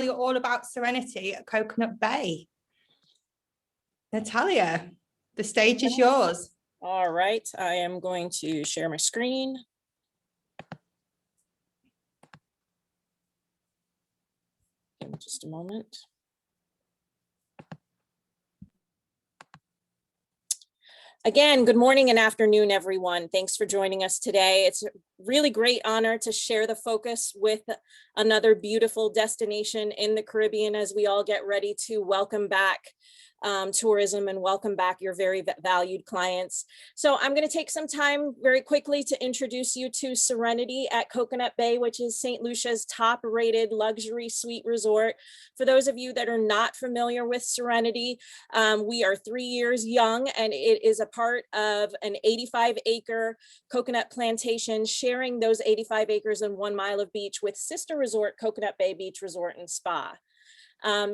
you all about Serenity at Coconut Bay. Natalia, the stage is yours. All right, I am going to share my screen. Give me just a moment. Again, good morning and afternoon, everyone. Thanks for joining us today. It's a really great honor to share the focus with another beautiful destination in the Caribbean as we all get ready to welcome back tourism and welcome back your very valued clients. So I'm going to take some time very quickly to introduce you to Serenity at Coconut Bay, which is St. Lucia's top rated luxury suite resort. For those of you that are not familiar with Serenity, we are 3 years young and it is a part of an 85-acre coconut plantation, sharing those 85 acres and 1 mile of beach with sister resort Coconut Bay Beach Resort and Spa.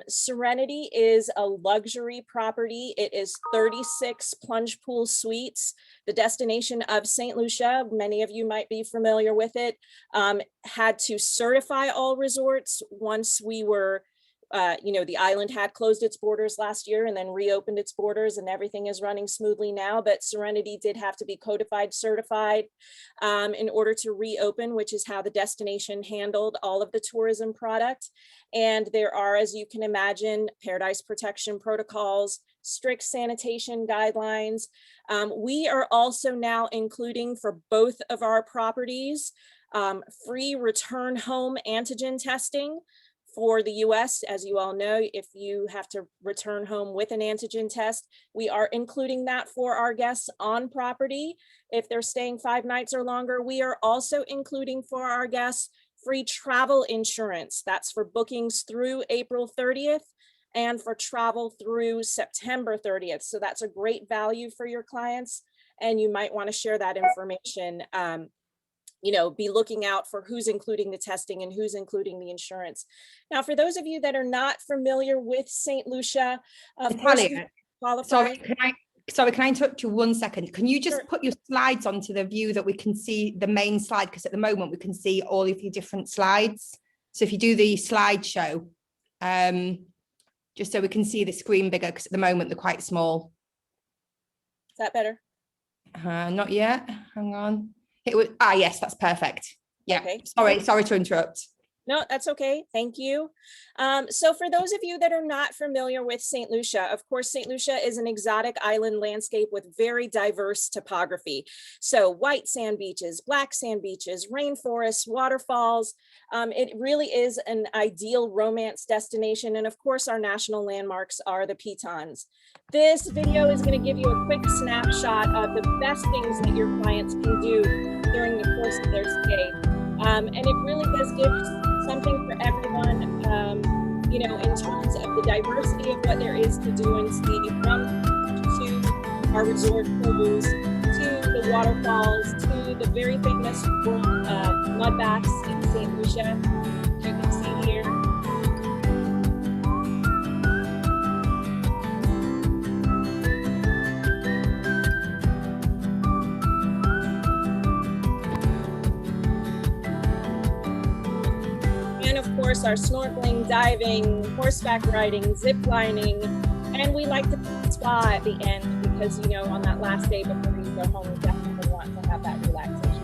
Serenity is a luxury property. It is 36 plunge pool suites. The destination of St. Lucia, many of you might be familiar with it, had to certify all resorts once we were the island had closed its borders last year and then reopened its borders, and everything is running smoothly now. But Serenity did have to be codified, certified in order to reopen, which is how the destination handled all of the tourism product. And there are, as you can imagine, paradise protection protocols, strict sanitation guidelines. We are also now including for both of our properties free return home antigen testing. For the US, as you all know, if you have to return home with an antigen test, we are including that for our guests on property. If they're staying 5 nights or longer, we are also including for our guests free travel insurance. That's for bookings through April 30th and for travel through September 30th. So that's a great value for your clients, and you might want to share that information. Be looking out for who's including the testing and who's including the insurance. Now, for those of you that are not familiar with St. Lucia, of course, sorry, can I interrupt you 1 second? Can you just put your slides onto the view that we can see the main slide? Because at the moment we can see all of your different slides. So if you do the slideshow, just so we can see the screen bigger, because at the moment they're quite small. Is that better? Not yet. Hang on. It was, yes, that's perfect. Yeah, okay. Sorry to interrupt. No, that's okay. Thank you. So for those of you that are not familiar with St. Lucia, of course, St. Lucia is an exotic island landscape with very diverse topography. So white sand beaches, black sand beaches, rainforests, waterfalls. It really is an ideal romance destination. And of course, our national landmarks are the pitons. This video is going to give you a quick snapshot of the best things that your clients can do during the course of their stay. And it really does give something for everyone, in terms of the diversity of what there is to do and see, from to our resort pools, to the waterfalls, to the very famous mud baths in St. Lucia, you can see here. Our snorkeling, diving, horseback riding, zip lining, and we like to put spa at the end because, on that last day before you go home, you definitely want to have that relaxation.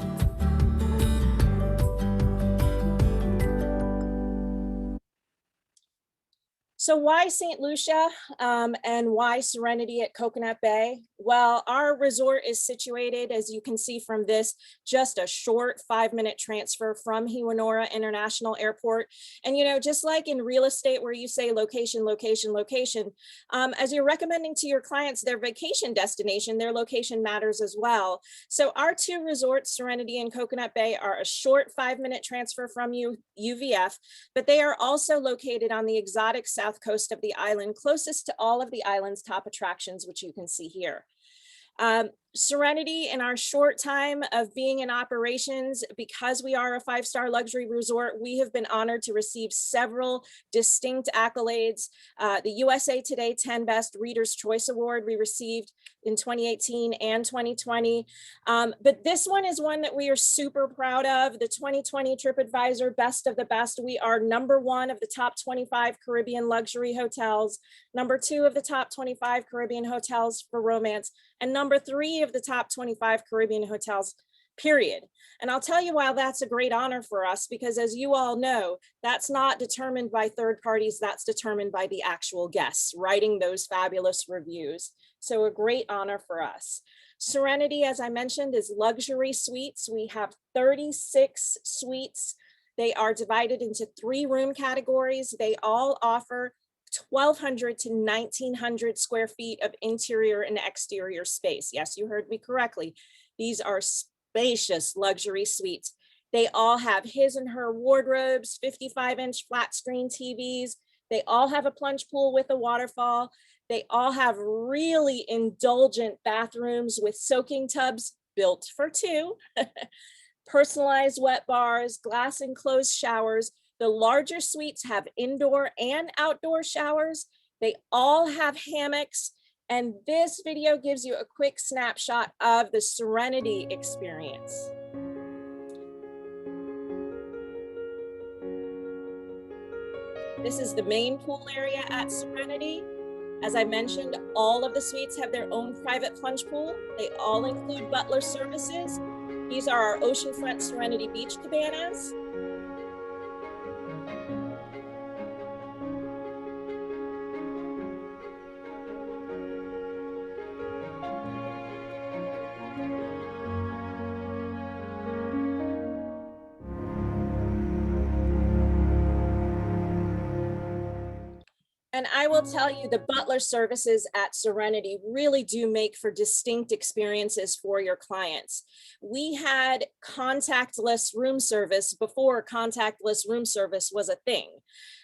So why St. Lucia and why Serenity at Coconut Bay? Well, our resort is situated, as you can see from this, just a short 5-minute transfer from Hewanora International Airport. And, just like in real estate where you say location, location, location, as you're recommending to your clients their vacation destination, their location matters as well. So our 2 resorts, Serenity and Coconut Bay, are a short 5-minute transfer from UVF, but they are also located on the exotic south coast of the island, closest to all of the island's top attractions, which you can see here. Serenity, in our short time of being in operations, because we are a 5-star luxury resort, we have been honored to receive several distinct accolades. The USA Today 10 Best Reader's Choice Award we received in 2018 and 2020. But this one is one that we are super proud of. The 2020 TripAdvisor Best of the Best. We are #1 of the top 25 Caribbean luxury hotels, #2 of the top 25 Caribbean hotels for romance, and #3 of the top 25 Caribbean hotels, period. And I'll tell you why that's a great honor for us, because as you all know, that's not determined by third parties, that's determined by the actual guests writing those fabulous reviews. So a great honor for us. Serenity, as I mentioned, is luxury suites. We have 36 suites. They are divided into 3 room categories. They all offer 1,200 to 1,900 square feet of interior and exterior space. Yes, you heard me correctly. These are spacious luxury suites. They all have his and her wardrobes, 55-inch flat screen TVs. They all have a plunge pool with a waterfall. They all have really indulgent bathrooms with soaking tubs built for 2, personalized wet bars, glass enclosed showers. The larger suites have indoor and outdoor showers. They all have hammocks. And this video gives you a quick snapshot of the Serenity experience. This is the main pool area at Serenity. As I mentioned, all of the suites have their own private plunge pool. They all include Butler Services. These are our oceanfront Serenity Beach Cabanas. And I will tell you, the Butler Services at Serenity really do make for distinct experiences for your clients. We had contactless room service before contactless room service was a thing.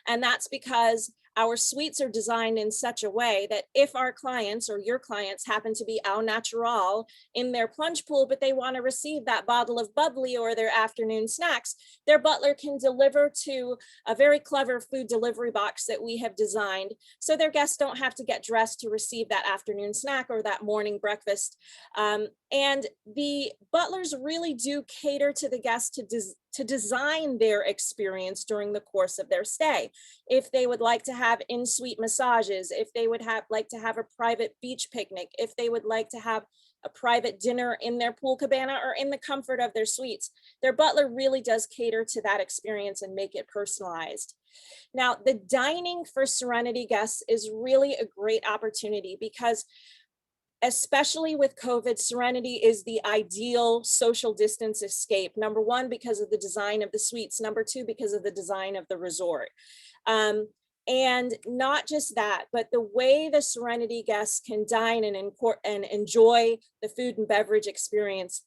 And that's because our suites are designed in such a way that if our clients or your clients happen to be au natural in their plunge pool, but they want to receive that bottle of bubbly or their afternoon snacks, their butler can deliver to a very clever food delivery box that we have designed, so their guests don't have to get dressed to receive that afternoon snack or that morning breakfast. And the butlers really do cater to the guests to design their experience during the course of their stay. If they would like to have in-suite massages, if they would like to have a private beach picnic, if they would like to have a private dinner in their pool cabana or in the comfort of their suites, their butler really does cater to that experience and make it personalized. Now, the dining for Serenity guests is really a great opportunity because, especially with COVID, Serenity is the ideal social distance escape. #1, because of the design of the suites. #2, because of the design of the resort. And not just that, but the way the Serenity guests can dine and enjoy the food and beverage experience.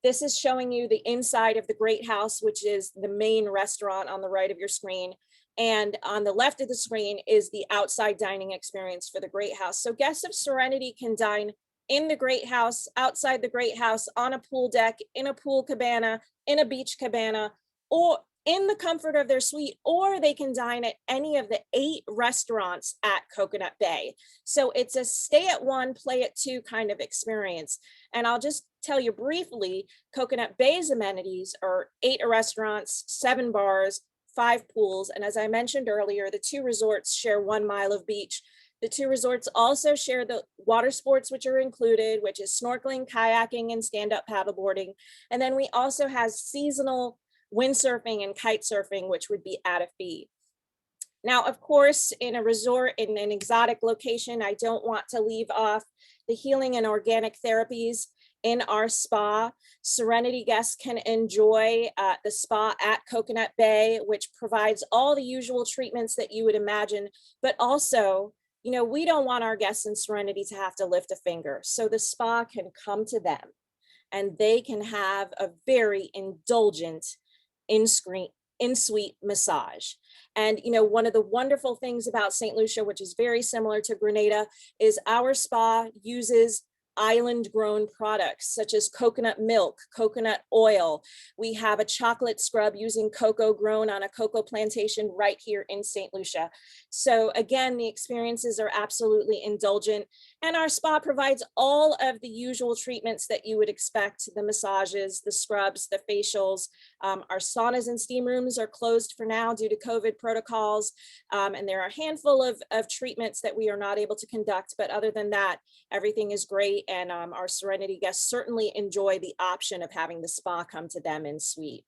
This is showing you the inside of the Great House, which is the main restaurant on the right of your screen. And on the left of the screen is the outside dining experience for the Great House. So guests of Serenity can dine in the Great House, outside the Great House, on a pool deck, in a pool cabana, in a beach cabana, or in the comfort of their suite, or they can dine at any of the 8 restaurants at Coconut Bay. So it's a stay at 1, play at 2 kind of experience. And I'll just tell you briefly, Coconut Bay's amenities are 8 restaurants, 7 bars, 5 pools. And as I mentioned earlier, the 2 resorts share 1 mile of beach. The 2 resorts also share the water sports, which are included, which is snorkeling, kayaking, and stand-up paddleboarding. And then we also have seasonal windsurfing and kite surfing, which would be at a fee. Now, of course, in a resort, in an exotic location, I don't want to leave off the healing and organic therapies in our spa. Serenity guests can enjoy the spa at Coconut Bay, which provides all the usual treatments that you would imagine, but also, you know, we don't want our guests in Serenity to have to lift a finger. So the spa can come to them and they can have a very indulgent in-suite massage. And, you know, one of the wonderful things about St. Lucia, which is very similar to Grenada, is our spa uses island grown products such as coconut milk, coconut oil. We have a chocolate scrub using cocoa grown on a cocoa plantation right here in St. Lucia. So again, the experiences are absolutely indulgent, and our spa provides all of the usual treatments that you would expect: the massages, the scrubs, the facials. Our saunas and steam rooms are closed for now due to COVID protocols, and there are a handful of treatments that we are not able to conduct, but other than that, everything is great, and our Serenity guests certainly enjoy the option of having the spa come to them in suite.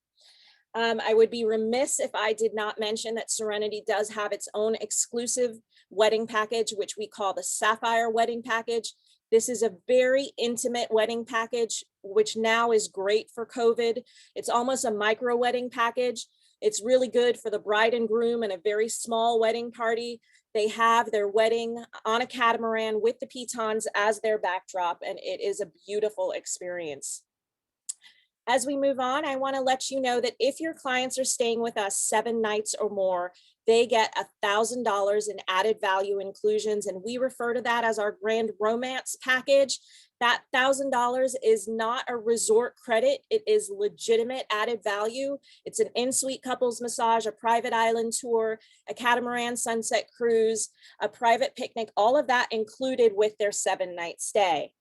I would be remiss if I did not mention that Serenity does have its own exclusive wedding package, which we call the Sapphire Wedding Package. This is a very intimate wedding package, which now is great for COVID. It's almost a micro wedding package. It's really good for the bride and groom and a very small wedding party. They have their wedding on a catamaran with the pitons as their backdrop, and it is a beautiful experience. As we move on, I want to let you know that if your clients are staying with us 7 nights or more, they get $1,000 in added value inclusions, and we refer to that as our Grand Romance package. That $1,000 is not a resort credit. It is legitimate added value. It's an in-suite couples massage, a private island tour, a catamaran sunset cruise, a private picnic, all of that included with their 7-night stay.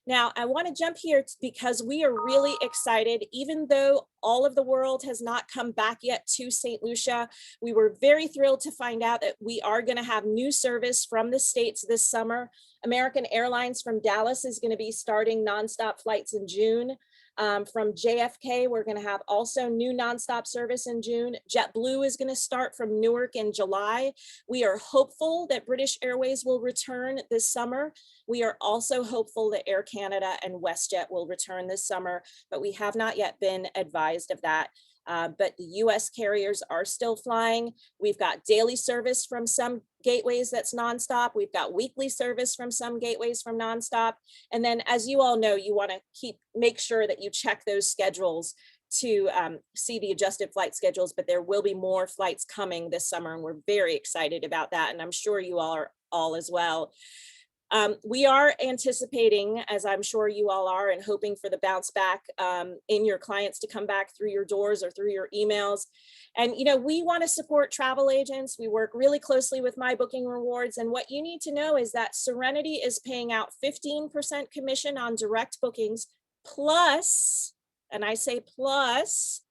Now, I want to jump here because we are really excited. Even though all of the world has not come back yet to St. Lucia, we were very thrilled to find out that we are going to have new service from the States this summer. American Airlines from Dallas is going to be starting nonstop flights in June. From JFK, we're going to have also new nonstop service in June. JetBlue is going to start from Newark in July. We are hopeful that British Airways will return this summer. We are also hopeful that Air Canada and WestJet will return this summer, but we have not yet been advised of that. But the US carriers are still flying. We've got daily service from some gateways that's nonstop. We've got weekly service from some gateways from nonstop. And then, as you all know, you want to make sure that you check those schedules to see the adjusted flight schedules, but there will be more flights coming this summer, and we're very excited about that. And I'm sure you all are as well. We are anticipating, as I'm sure you all are, and hoping for the bounce back in your clients to come back through your doors or through your emails. And, you know, we want to support travel agents. We work really closely with My Booking Rewards. And what you need to know is that Serenity is paying out 15% commission on direct bookings, plus, and I say plus,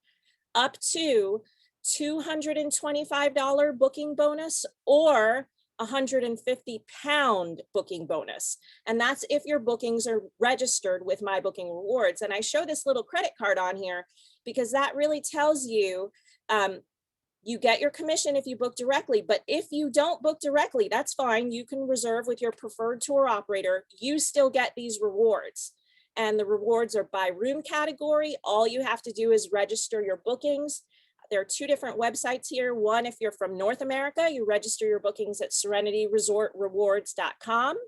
up to $225 booking bonus or £150 booking bonus. And that's if your bookings are registered with My Booking Rewards. And I show this little credit card on here because that really tells you, you get your commission if you book directly, but if you don't book directly, that's fine. You can reserve with your preferred tour operator. You still get these rewards. And the rewards are by room category. All you have to do is register your bookings. There are 2 different websites here. One, if you're from North America, you register your bookings at serenityresortrewards.com.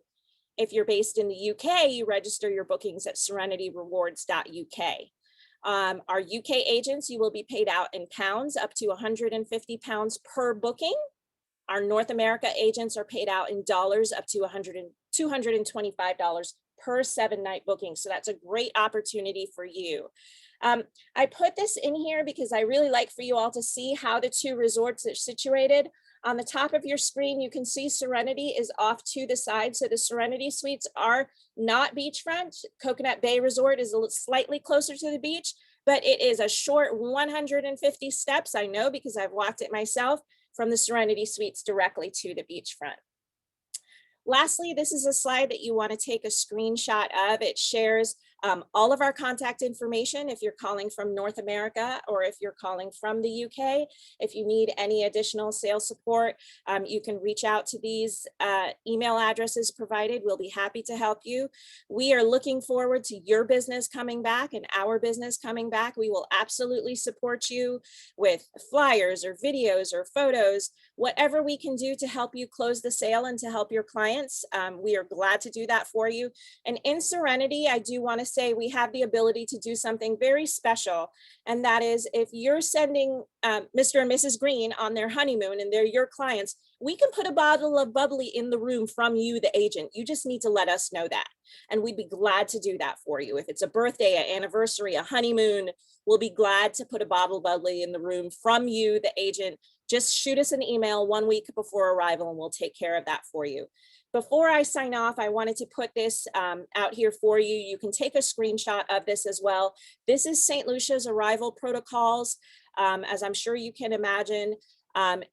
If you're based in the UK, you register your bookings at serenityrewards.uk. Our UK agents, you will be paid out in pounds, up to £150 per booking. Our North America agents are paid out in dollars, up to $225 per 7-night booking. So that's a great opportunity for you. I put this in here because I really like for you all to see how the 2 resorts are situated. On the top of your screen, you can see Serenity is off to the side. So the Serenity Suites are not beachfront. Coconut Bay Resort is slightly closer to the beach, but it is a short 150 steps, I know because I've walked it myself, from the Serenity Suites directly to the beachfront. Lastly, this is a slide that you want to take a screenshot of. It shares all of our contact information if you're calling from North America or if you're calling from the UK. If you need any additional sales support, you can reach out to these email addresses provided. We'll be happy to help you. We are looking forward to your business coming back and our business coming back. We will absolutely support you with flyers or videos or photos. Whatever we can do to help you close the sale and to help your clients, we are glad to do that for you. And in Serenity, I do want to say we have the ability to do something very special. And that is, if you're sending Mr. and Mrs. Green on their honeymoon and they're your clients, we can put a bottle of bubbly in the room from you, the agent. You just need to let us know that. And we'd be glad to do that for you. If it's a birthday, an anniversary, a honeymoon, we'll be glad to put a bottle of bubbly in the room from you, the agent. Just shoot us an email 1 week before arrival and we'll take care of that for you. Before I sign off, I wanted to put this out here for you. You can take a screenshot of this as well. This is St. Lucia's arrival protocols. As I'm sure you can imagine,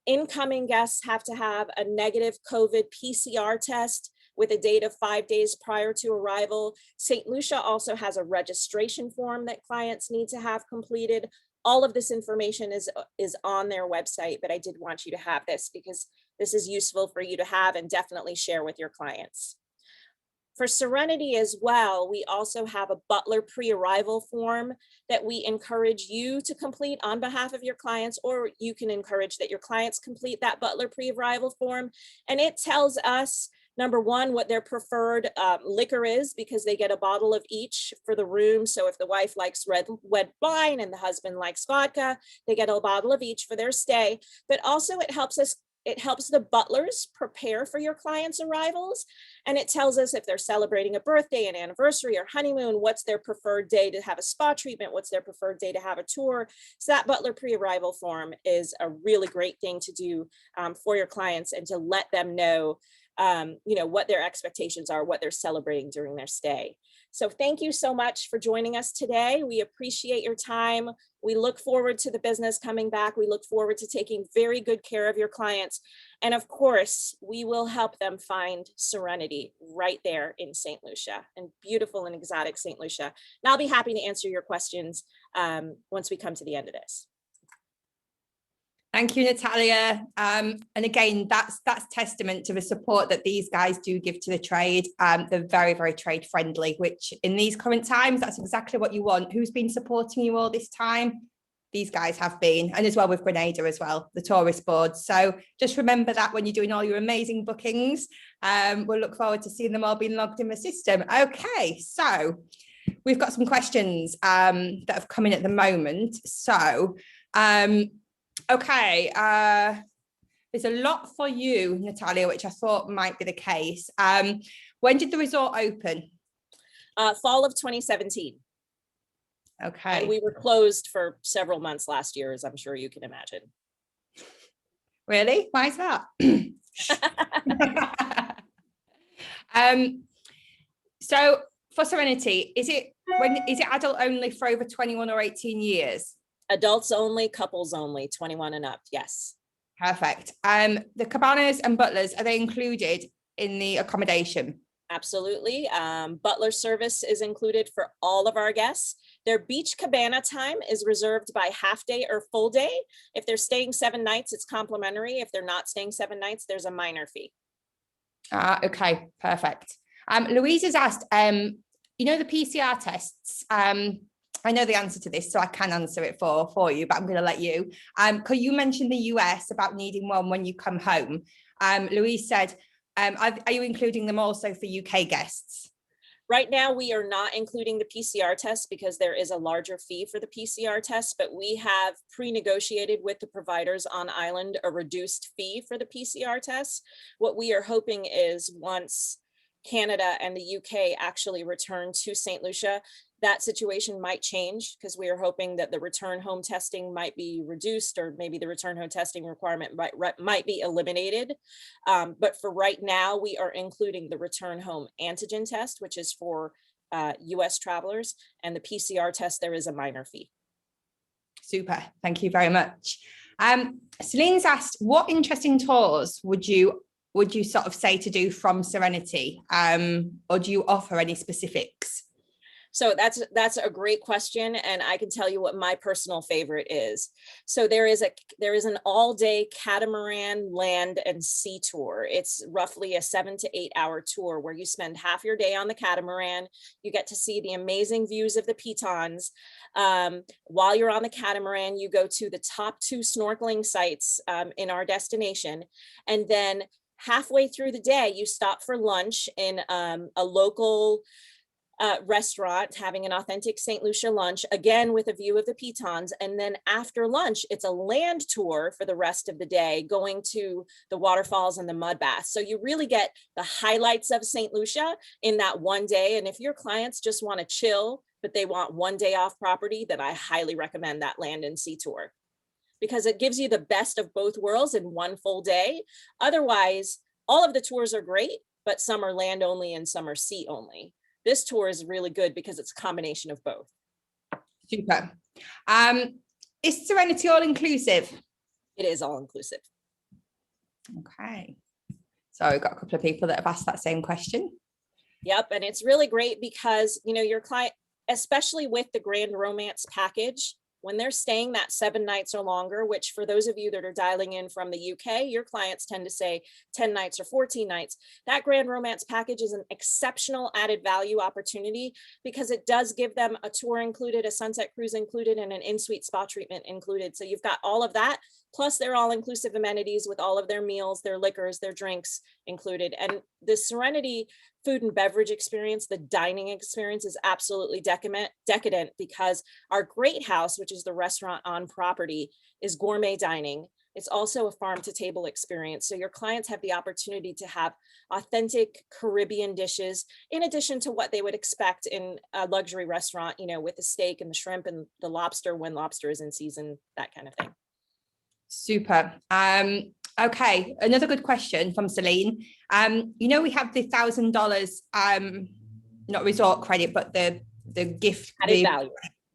incoming guests have to have a negative COVID PCR test with a date of 5 days prior to arrival. St. Lucia also has a registration form that clients need to have completed. All of this information is on their website, but I did want you to have this because this is useful for you to have and definitely share with your clients. For Serenity as well, we also have a Butler pre-arrival form that we encourage you to complete on behalf of your clients, or you can encourage that your clients complete that Butler pre-arrival form. And it tells us, number one, what their preferred liquor is, because they get a bottle of each for the room. So if the wife likes red wine and the husband likes vodka, they get a bottle of each for their stay. But also it helps the butlers prepare for your clients' arrivals. And it tells us if they're celebrating a birthday, an anniversary, or honeymoon, what's their preferred day to have a spa treatment, what's their preferred day to have a tour. So that Butler pre-arrival form is a really great thing to do for your clients and to let them know what their expectations are, what they're celebrating during their stay. So thank you so much for joining us today. We appreciate your time. We look forward to the business coming back. We look forward to taking very good care of your clients. And of course, we will help them find serenity right there in St. Lucia, and beautiful and exotic St. Lucia. And I'll be happy to answer your questions once we come to the end of this. Thank you, Natalia. And again, that's testament to the support that these guys do give to the trade. They're very, very trade friendly, which in these current times, that's exactly what you want. Who's been supporting you all this time? These guys have been, and as well with Grenada as well, the tourist board. So just remember that when you're doing all your amazing bookings. We'll look forward to seeing them all being logged in the system. Okay, so we've got some questions that have come in at the moment. So, okay, there's a lot for you, Natalia, which I thought might be the case. When did the resort open? Fall of 2017. Okay. And we were closed for several months last year, as I'm sure you can imagine. Really? Why is that? So for Serenity, is it adult only for over 21 or 18 years? Adults only, couples only, 21 and up, yes. Perfect. The Cabanas and Butlers, are they included in the accommodation? Absolutely. Butler service is included for all of our guests. Their beach cabana time is reserved by half day or full day. If they're staying 7 nights, it's complimentary. If they're not staying 7 nights, there's a minor fee. Okay, perfect. Louise has asked, the PCR tests, I know the answer to this, so I can answer it for you, but I'm going to let you. Because you mentioned the US about needing one when you come home. Louise said, are you including them also for UK guests? Right now, we are not including the PCR test because there is a larger fee for the PCR test, but we have pre-negotiated with the providers on island a reduced fee for the PCR test. What we are hoping is once Canada and the UK actually return to St. Lucia, that situation might change because we are hoping that the return home testing might be reduced, or maybe the return home testing requirement might be eliminated. But for right now, we are including the return home antigen test, which is for US travelers, and the PCR test, there is a minor fee. Super, thank you very much. Celine's asked, what interesting tours would you sort of say to do from Serenity, or do you offer any specifics? So that's a great question, and I can tell you what my personal favorite is. So there is an all-day catamaran land and sea tour. It's roughly a 7 to 8 hour tour where you spend half your day on the catamaran. You get to see the amazing views of the pitons. While you're on the catamaran, you go to the top 2 snorkeling sites in our destination, and then halfway through the day, you stop for lunch in a local restaurant, having an authentic St. Lucia lunch, again with a view of the pitons. And then after lunch, it's a land tour for the rest of the day, going to the waterfalls and the mud baths. So you really get the highlights of St. Lucia in that one day. And if your clients just want to chill, but they want one day off property, then I highly recommend that land and sea tour, because it gives you the best of both worlds in one full day. Otherwise, all of the tours are great, but some are land only and some are sea only. This tour is really good because it's a combination of both. Super. Is Serenity all-inclusive? It is all-inclusive. Okay. So we've got a couple of people that have asked that same question. Yep, and it's really great because, you know, your client, especially with the Grand Romance package, when they're staying that 7 nights or longer, which for those of you that are dialing in from the UK, your clients tend to say 10 nights or 14 nights. That Grand Romance package is an exceptional added value opportunity because it does give them a tour included, a sunset cruise included, and an in-suite spa treatment included. So you've got all of that, plus their all-inclusive amenities with all of their meals, their liquors, their drinks included. And the Serenity food and beverage experience, the dining experience, is absolutely decadent because our Great House, which is the restaurant on property, is gourmet dining. It's also a farm to table experience. So your clients have the opportunity to have authentic Caribbean dishes in addition to what they would expect in a luxury restaurant, you know, with the steak and the shrimp and the lobster when lobster is in season, that kind of thing. Super. Okay, another good question from Celine. You know, we have the $1,000, not resort credit, but the gift Added value.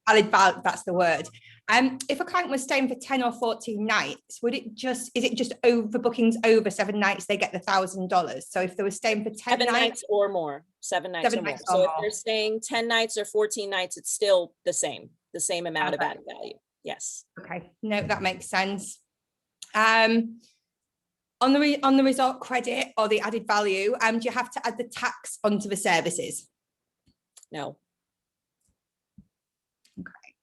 Added value, that's the word. If a client was staying for 10 or 14 nights, is it just over bookings over 7 nights, they get the $1,000? So if they were staying for 10 nights or more, 7 nights or more. So if they're staying 10 nights or 14 nights, it's still the same amount of added value. Yes. Okay, no, that makes sense. On the resort credit or the added value, do you have to add the tax onto the services? No. Okay.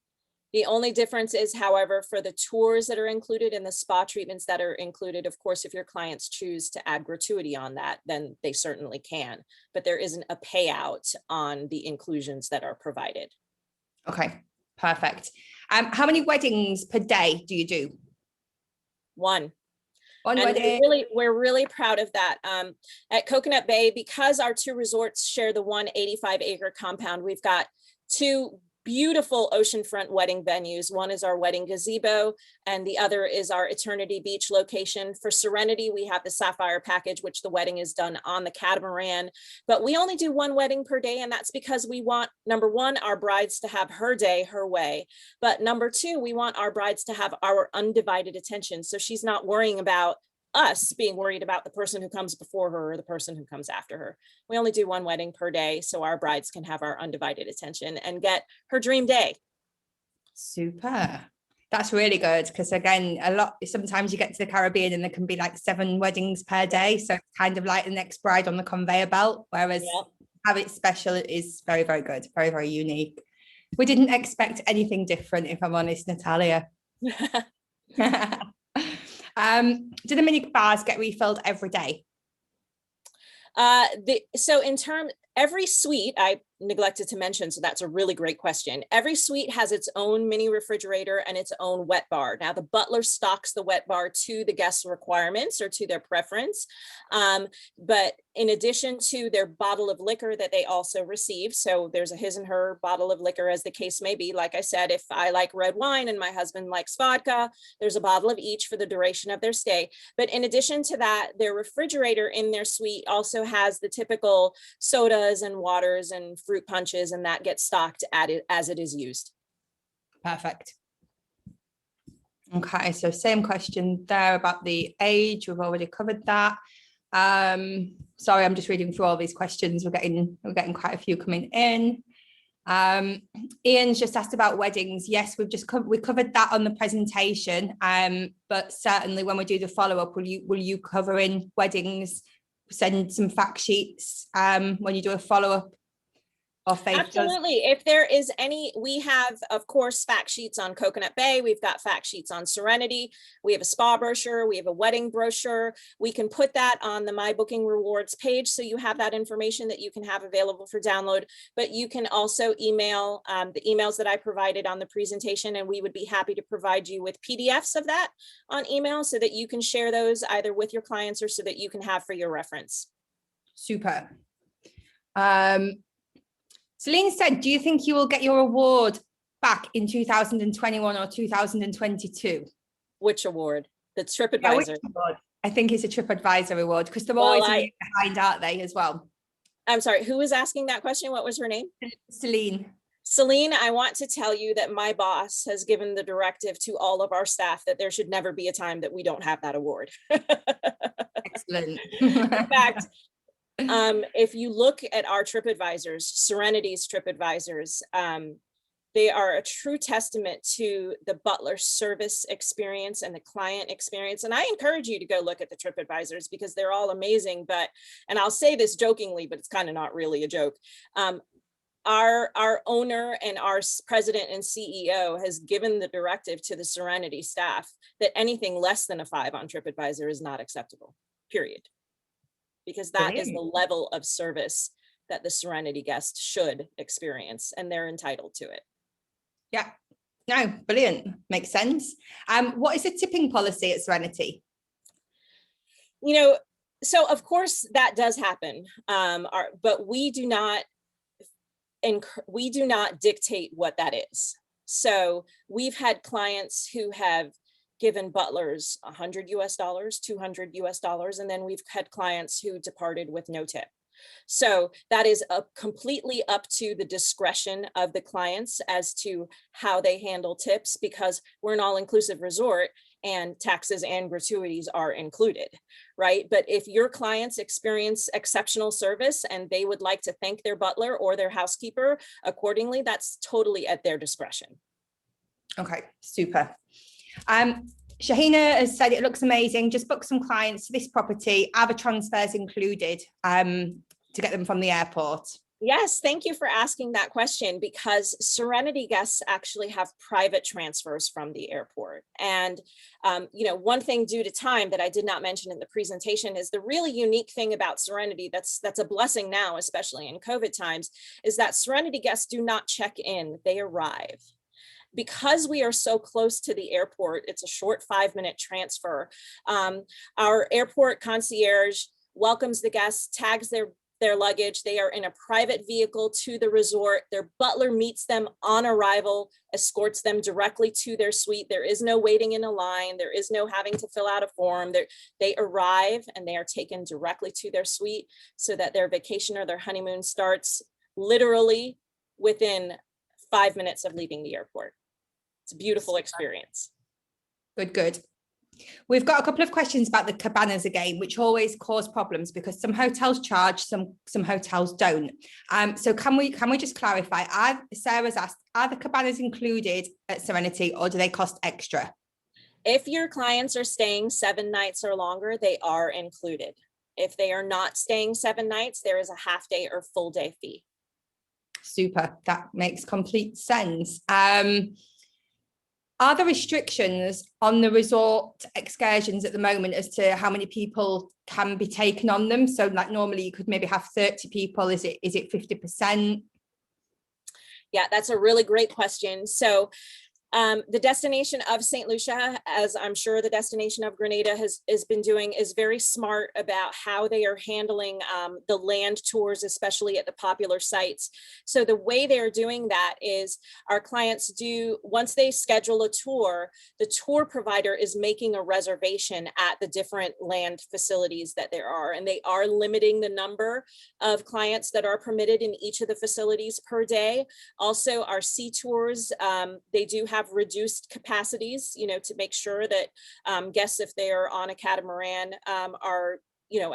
The only difference is, however, for the tours that are included and the spa treatments that are included, of course, if your clients choose to add gratuity on that, then they certainly can, but there isn't a payout on the inclusions that are provided. Okay, perfect. How many weddings per day do you do? One. And we're really proud of that. At Coconut Bay, because our 2 resorts share the 185-acre compound, we've got 2 beautiful oceanfront wedding venues. One is our wedding gazebo, and the other is our Eternity Beach location. For Serenity, we have the Sapphire package, which the wedding is done on the Catamaran, but we only do 1 wedding per day. And that's because we want, number 1, our brides to have her day, her way. But number 2, we want our brides to have our undivided attention. So she's not worrying about us being worried about the person who comes before her or the person who comes after her. We only do 1 wedding per day, so our brides can have our undivided attention and get her dream day. Super. That's really good, because again, sometimes you get to the Caribbean and there can be like 7 weddings per day. So it's kind of like the next bride on the conveyor belt, whereas have it special is very, very good. Very, very unique. We didn't expect anything different, if I'm honest, Natalia. Do the mini bars get refilled every day? So in terms, every suite, I neglected to mention, so that's a really great question. Every suite has its own mini refrigerator and its own wet bar. Now the Butler stocks the wet bar to the guest's requirements or to their preference. But in addition to their bottle of liquor that they also receive, so there's a his and her bottle of liquor as the case may be. Like I said, if I like red wine and my husband likes vodka, there's a bottle of each for the duration of their stay. But in addition to that, their refrigerator in their suite also has the typical sodas and waters and fruit punches, and that gets stocked as it is used. Perfect. Okay, so same question there about the age. We've already covered that. Sorry, I'm just reading through all these questions. We're getting quite a few coming in. Ian's just asked about weddings. Yes, we covered that on the presentation, but certainly when we do the follow-up, will you cover in weddings, send some fact sheets when you do a follow-up? Or Faith Absolutely. does? If there is any, we have, of course, fact sheets on Coconut Bay. We've got fact sheets on Serenity. We have a spa brochure. We have a wedding brochure. We can put that on the My Booking Rewards page, so you have that information that you can have available for download. But you can also email the emails that I provided on the presentation, and we would be happy to provide you with PDFs of that on email so that you can share those either with your clients or so that you can have for your reference. Super. Celine said, do you think you will get your award back in 2021 or 2022? Which award? The TripAdvisor. Yeah, I think it's a TripAdvisor award because they're always a year behind, aren't they, as well? I'm sorry, who was asking that question? What was her name? Celine. Celine, I want to tell you that my boss has given the directive to all of our staff that there should never be a time that we don't have that award. Excellent. In fact, if you look at our TripAdvisors, Serenity's TripAdvisors, they are a true testament to the Butler service experience and the client experience. And I encourage you to go look at the TripAdvisors because they're all amazing. But, and I'll say this jokingly, but it's kind of not really a joke. Our owner and our president and CEO has given the directive to the Serenity staff that anything less than a 5 on TripAdvisor is not acceptable, period. Because that is the level of service that the Serenity guest should experience, and they're entitled to it. Yeah, no, brilliant. Makes sense. What is the tipping policy at Serenity? You know, so of course that does happen, but we do not dictate what that is. So we've had clients who have given butlers $100 US, $200 US, and then we've had clients who departed with no tip. So that is completely up to the discretion of the clients as to how they handle tips, because we're an all-inclusive resort and taxes and gratuities are included, right? But if your clients experience exceptional service and they would like to thank their butler or their housekeeper accordingly, that's totally at their discretion. Okay, super. Shahina has said it looks amazing. Just book some clients to this property. Are the transfers included to get them from the airport? Yes, thank you for asking that question, because Serenity guests actually have private transfers from the airport. And, you know, one thing due to time that I did not mention in the presentation is the really unique thing about Serenity that's a blessing now, especially in COVID times, is that Serenity guests do not check in, they arrive. Because we are so close to the airport, it's a short 5-minute transfer. Our airport concierge welcomes the guests, tags their luggage. They are in a private vehicle to the resort. Their butler meets them on arrival, escorts them directly to their suite. There is no waiting in a line. There is no having to fill out a form. They arrive and they are taken directly to their suite so that their vacation or their honeymoon starts literally within 5 minutes of leaving the airport. It's a beautiful experience. Good, good. We've got a couple of questions about the cabanas again, which always cause problems because some hotels charge, some hotels don't. So can we just clarify? Sarah's asked, are the cabanas included at Serenity or do they cost extra? If your clients are staying 7 nights or longer, they are included. If they are not staying 7 nights, there is a half day or full day fee. Super, that makes complete sense. Are there restrictions on the resort excursions at the moment as to how many people can be taken on them? So like normally you could maybe have 30 people. Is it 50%? Yeah, that's a really great question. So the destination of St. Lucia, as I'm sure the destination of Grenada has been doing, is very smart about how they are handling the land tours, especially at the popular sites. So the way they're doing that is our clients do, once they schedule a tour, the tour provider is making a reservation at the different land facilities that there are, and they are limiting the number of clients that are permitted in each of the facilities per day. Also, our sea tours, they do have reduced capacities, you know, to make sure that guests, if they are on a catamaran, are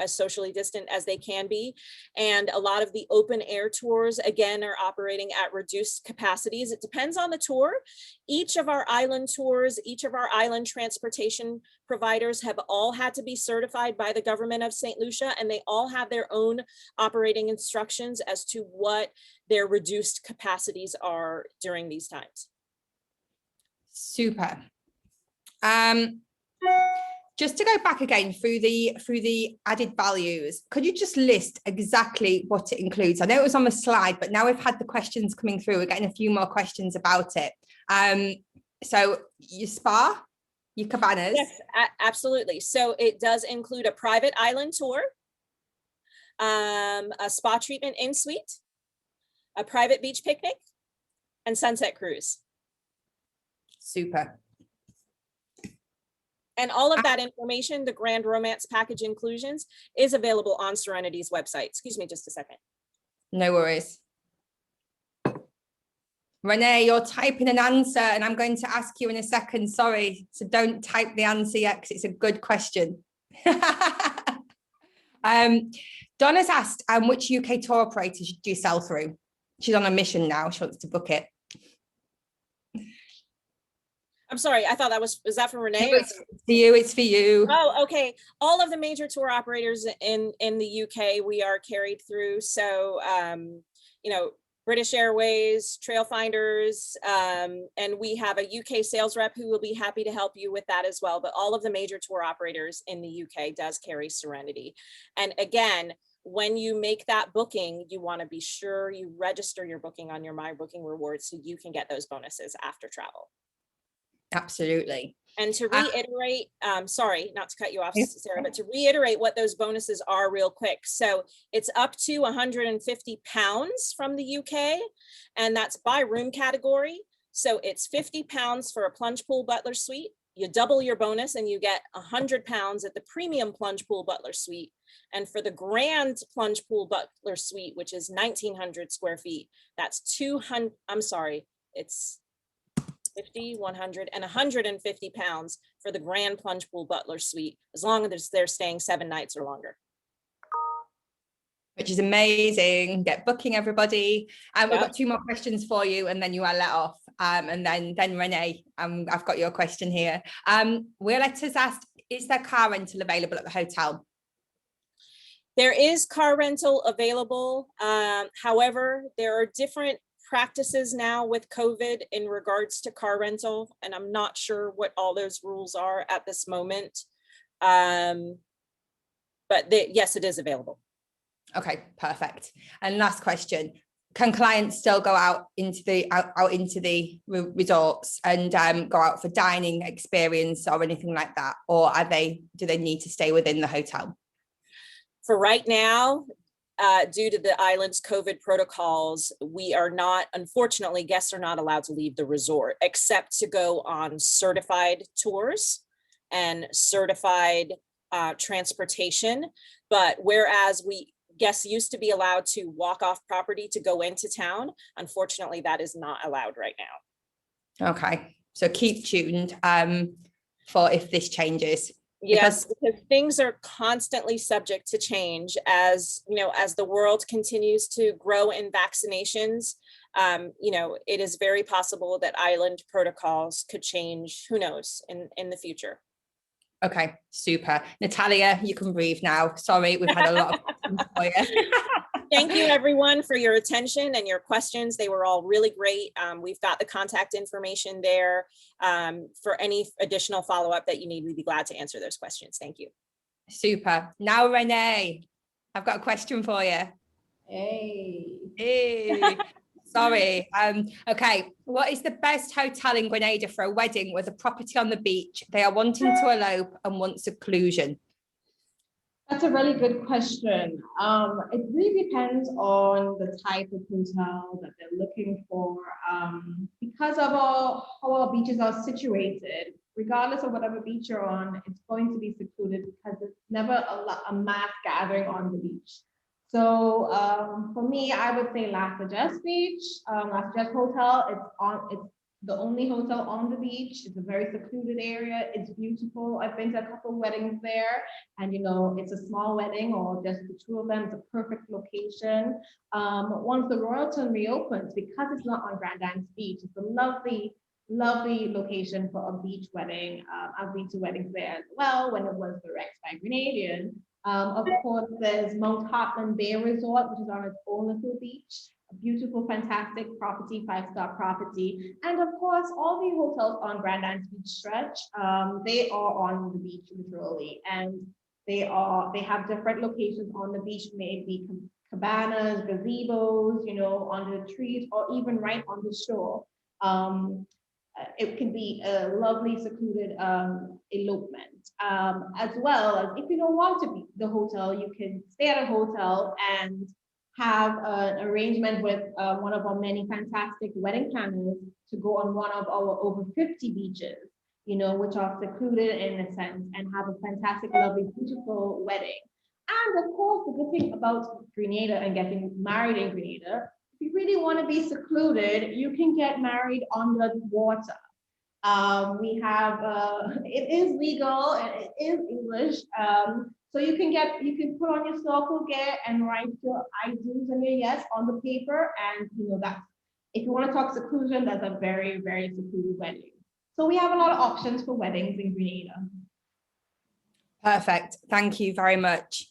as socially distant as they can be. And a lot of the open air tours, again, are operating at reduced capacities. It depends on the tour. Each of our island tours, each of our island transportation providers have all had to be certified by the government of St. Lucia, and they all have their own operating instructions as to what their reduced capacities are during these times. Super. Just to go back again through the added values, could you just list exactly what it includes? I know it was on the slide, but now we've had the questions coming through. We're getting a few more questions about it. So your spa, your cabanas. Yes, absolutely. So it does include a private island tour, a spa treatment in suite, a private beach picnic, and sunset cruise. Super. And all of that information, the Grand Romance package inclusions, is available on Serenity's website. Excuse me just a second. No worries. Renee, you're typing an answer and I'm going to ask you in a second. Sorry, so don't type the answer yet because it's a good question. Donna's asked, which UK tour operators do you sell through? She's on a mission now. She wants to book it. I'm sorry, I thought was that for Renee? It's for you, it's for you. Oh, okay. All of the major tour operators in the UK, we are carried through. So, British Airways, Trailfinders, and we have a UK sales rep who will be happy to help you with that as well. But all of the major tour operators in the UK does carry Serenity. And again, when you make that booking, you want to be sure you register your booking on your My Booking Rewards so you can get those bonuses after travel. Absolutely. And to reiterate, sorry, not to cut you off, Sarah, but to reiterate what those bonuses are real quick. So it's up to £150 from the UK, and that's by room category. So it's £50 for a plunge pool Butler suite. You double your bonus and you get £100 at the premium plunge pool Butler suite. And for the grand plunge pool Butler suite, which is 1,900 square feet, that's it's 50, 100, and £150 for the grand plunge pool Butler suite, as long as they're staying 7 nights or longer. Which is amazing. Get booking, everybody. And we've got 2 more questions for you, and then you are let off. And then Renee, I've got your question here. Violetta's asked, is there car rental available at the hotel? There is car rental available. However, there are different practices now with COVID in regards to car rental, and I'm not sure what all those rules are at this moment. But yes, it is available. Okay, perfect. And last question: can clients still go out into the resorts and go out for dining experience or anything like that, or do they need to stay within the hotel? For right now, due to the island's COVID protocols, we are not, unfortunately, guests are not allowed to leave the resort except to go on certified tours and certified transportation. But whereas guests used to be allowed to walk off property to go into town, unfortunately, that is not allowed right now. Okay, so keep tuned for if this changes. Yes, because things are constantly subject to change as the world continues to grow in vaccinations. It is very possible that island protocols could change, who knows, in the future. Okay, super. Natalia, you can breathe now. Sorry, we've had a lot of questions for you. Thank you, everyone, for your attention and your questions. They were all really great. We've got the contact information there. For any additional follow-up that you need, we'd be glad to answer those questions. Thank you. Super. Now, Renee, I've got a question for you. Hey. Sorry. Okay. What is the best hotel in Grenada for a wedding with a property on the beach? They are wanting to elope and want seclusion. That's a really good question. It really depends on the type of hotel that they're looking for. Because of how our beaches are situated, regardless of whatever beach you're on, it's going to be secluded because it's never a mass gathering on the beach. So for me, I would say Las Vegas Beach, Las Vegas Hotel. It's the only hotel on the beach. It's a very secluded area. It's beautiful. I've been to a couple of weddings there, and you know, it's a small wedding or just the two of them. It's a perfect location. Once the Royalton reopens, because it's not on Grand Anse Beach, it's a lovely, lovely location for a beach wedding. I've been to weddings there as well when it was the Rex by Grenadian. Of course, there's Mount Hoffman Bay Resort, which is on its own little beach. A beautiful, fantastic property, 5-star property. And of course, all the hotels on Grand Anse Beach stretch, they are on the beach literally. And they have different locations on the beach, maybe cabanas, gazebos, you know, under the trees, or even right on the shore. It can be a lovely secluded elopement, as well as if you don't want to be the hotel, you can stay at a hotel and have an arrangement with one of our many fantastic wedding planners to go on one of our over 50 beaches, you know, which are secluded in a sense, and have a fantastic, lovely, beautiful wedding. And of course, the good thing about Grenada and getting married in Grenada, if you really want to be secluded, you can get married under the water. We have, it is legal, and it is English. So you can put on your snorkel gear and write your I do's and your yes on the paper. And you know, that's, if you want to talk seclusion, that's a very, very secluded wedding. So we have a lot of options for weddings in Grenada. Perfect. Thank you very much.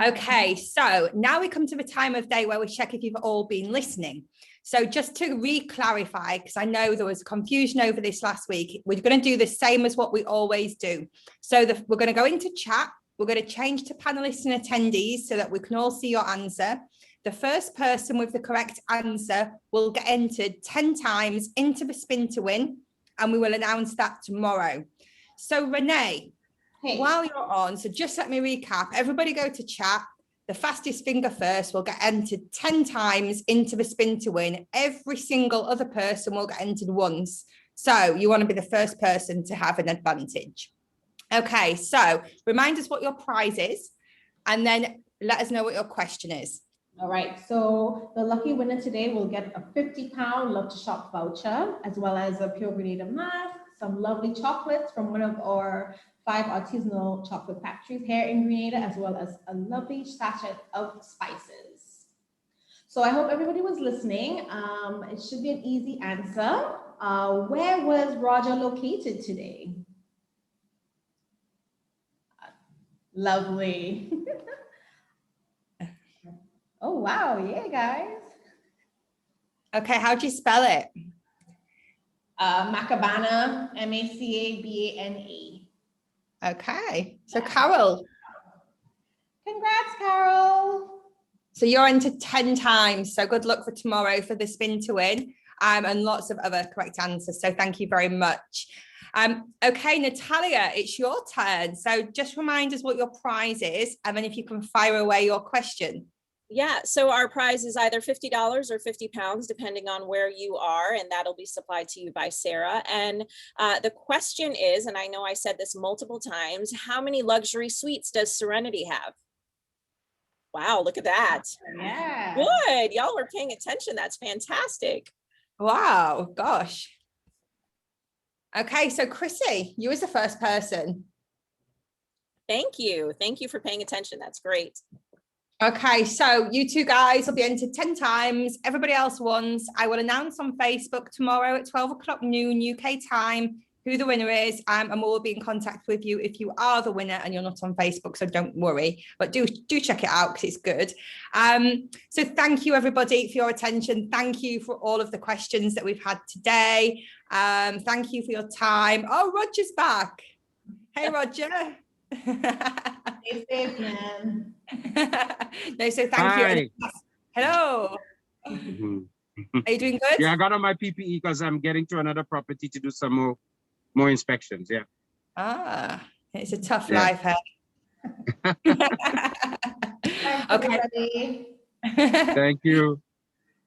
Okay, so now we come to the time of day where we check if you've all been listening. So just to re-clarify, because I know there was confusion over this last week, we're going to do the same as what we always do. So we're going to go into chat. We're going to change to panelists and attendees so that we can all see your answer. The first person with the correct answer will get entered 10 times into the spin to win, and we will announce that tomorrow. So Renee, hey, while you're on, so just let me recap. Everybody go to chat. The fastest finger first will get entered 10 times into the spin to win. Every single other person will get entered once. So you want to be the first person to have an advantage. Okay, so remind us what your prize is, and then let us know what your question is. All right, so the lucky winner today will get a £50 Love to Shop voucher, as well as a Pure Grenada mask, some lovely chocolates from one of our 5 artisanal chocolate factories here in Grenada, as well as a lovely sachet of spices. So I hope everybody was listening. It should be an easy answer. Where was Roger located today? Lovely. Oh, wow. Yeah, guys. Okay, how do you spell it? Macabana, M-A-C-A-B-A-N-E. Okay, so Carol. Congrats, Carol. So you're entered 10 times. So good luck for tomorrow for the spin to win, and lots of other correct answers. So thank you very much. Okay, Natalia, it's your turn. So just remind us what your prize is, and then if you can fire away your question. Yeah, so our prize is either $50 or £50, depending on where you are, and that'll be supplied to you by Sarah. And the question is, and I know I said this multiple times, how many luxury suites does Serenity have? Wow, look at that. Yeah. Good, y'all were paying attention. That's fantastic. Wow, gosh. Okay, so Chrissy, you was the first person. Thank you. Thank you for paying attention. That's great. Okay, so you two guys will be entered 10 times. Everybody else once. I will announce on Facebook tomorrow at 12 o'clock noon UK time who the winner is, and we'll be in contact with you if you are the winner and you're not on Facebook, so don't worry, but do check it out because it's good. So thank you everybody for your attention. Thank you for all of the questions that we've had today. Thank you for your time. Oh, Roger's back. Hey, Roger. Stay safe, man. No, so thank you. Hello. Mm-hmm. Are you doing good? Yeah, I got on my PPE because I'm getting to another property to do some more inspections. Yeah. Ah, it's a tough life here. Okay. Thank you.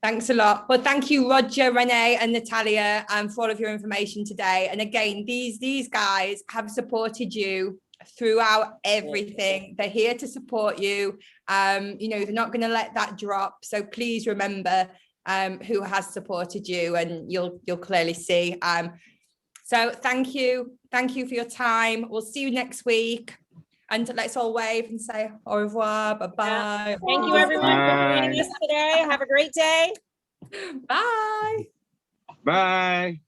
Thanks a lot. Well, thank you, Roger, Renee, and Natalia, for all of your information today. And again, these guys have supported you throughout everything. They're here to support you. You know, they're not going to let that drop. So please remember who has supported you, and you'll clearly see. So thank you for your time. We'll see you next week, and let's all wave and say au revoir, bye-bye. Thank you everyone for joining Bye. us today. Have a great day. Bye. Bye.